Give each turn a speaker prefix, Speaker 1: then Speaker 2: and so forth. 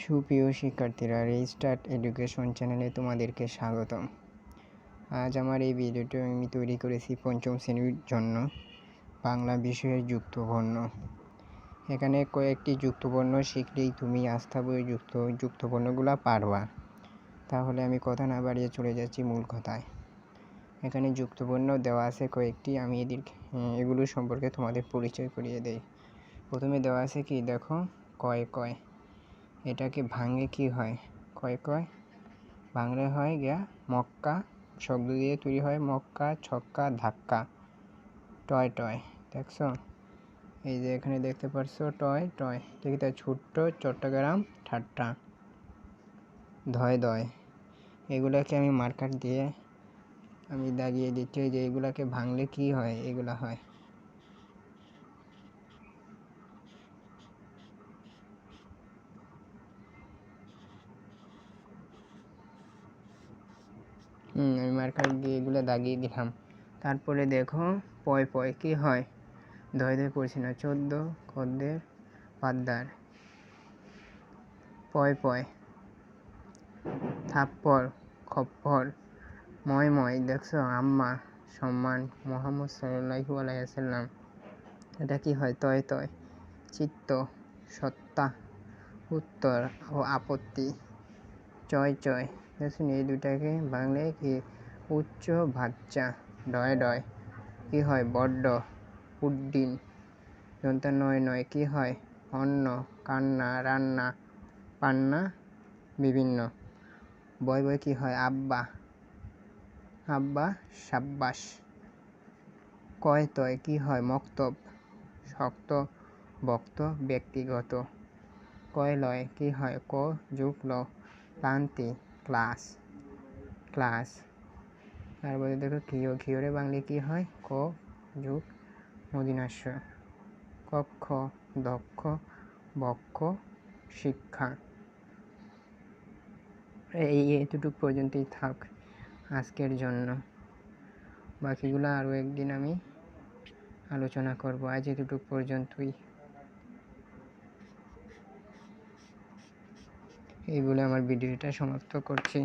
Speaker 1: সুপ্রিয় শিক্ষার্থীরা, restart education চ্যানেলে তোমাদেরকে স্বাগতম। আজ আমার এই ভিডিওটি আমি তৈরি করেছি পঞ্চম শ্রেণীর জন্য বাংলা বিষয়ের যুক্তবর্ণ। এখানে কয়েকটি যুক্তবর্ণ শিখলেই তুমি আস্থা বই যুক্তবর্ণগুলো পারবা। তাহলে আমি কথা না বাড়িয়ে চলে যাচ্ছি মূল কথায়। এখানে যুক্তবর্ণ দেওয়া আছে কয়েকটি, আমি এগুলো সম্পর্কে তোমাদের পরিচয় করিয়ে দেই। প্রথমে দেওয়া আছে কি দেখো, কয় কয়। এটাকে ভাঙে কি হয়? কয় কয় ভাঙলে হয় গিয়া মক্কা শব্দ দিয়ে তৈরি হয় মক্কা, ছক্কা, ধাক্কা। টয় টয় দেখছো, এই যে এখানে দেখতে পাচ্ছ টয় টয়, ঠিক আছে। ছোট্ট চট্টগ্রাম ঠাট্টা। ধয় দয়, এগুলাকে আমি মার্কার দিয়ে আমি দাগিয়ে দিচ্ছি যে এগুলাকে ভাঙলে কি হয়, এগুলা হয়। আমি মার্কার দিয়ে এগুলো দাগিয়ে দিলাম। তারপরে দেখো পয় পয় কি হয়, ধয় ধয় পড়ছি না, 14 খদ্দের পাদ্দার। পয় পয় থাপ্পড় খপ্পর। ময় ময় দেখছো আম্মা সম্মান মোহাম্মদ সাল্লাল্লাহু আলাইহি ওয়াসাল্লাম। এটা কি হয়? তয় তয় চিত্ত সত্তা উত্তর ও আপত্তি। চয় চয় দেখুন, এই দুটাকে বাংলায় কি উচ্চ বাচ্চা। ডয় ডয় কি হয়? বড্ড উড্ডিন। দন্তা নয় নয় কি হয়? অন্ন কান্না রান্না পান্না বিভিন্ন। বয় বয় কি হয়? আব্বা আব্বা সাব্বাস। কয় তয় কি হয়? মক্তব শক্ত বক্ত ব্যক্তিগত। কয় লয় কি হয়? ক যোগ ল ক্লান্তি ক্লাস ক্লাস। তারপরে দেখো ঘিও, ঘিওরে বাংলা কি হয়? ক যোগ মদিনাস্য। কক্ষ দক্ষ বক্ষ শিক্ষা। এতটুক পর্যন্তই থাক আজকের জন্য, বাকিগুলো আরও একদিন আমি আলোচনা করব। আজ এতটুক পর্যন্তই। এই বলে আমার ভিডিওটা সমাপ্ত করছি।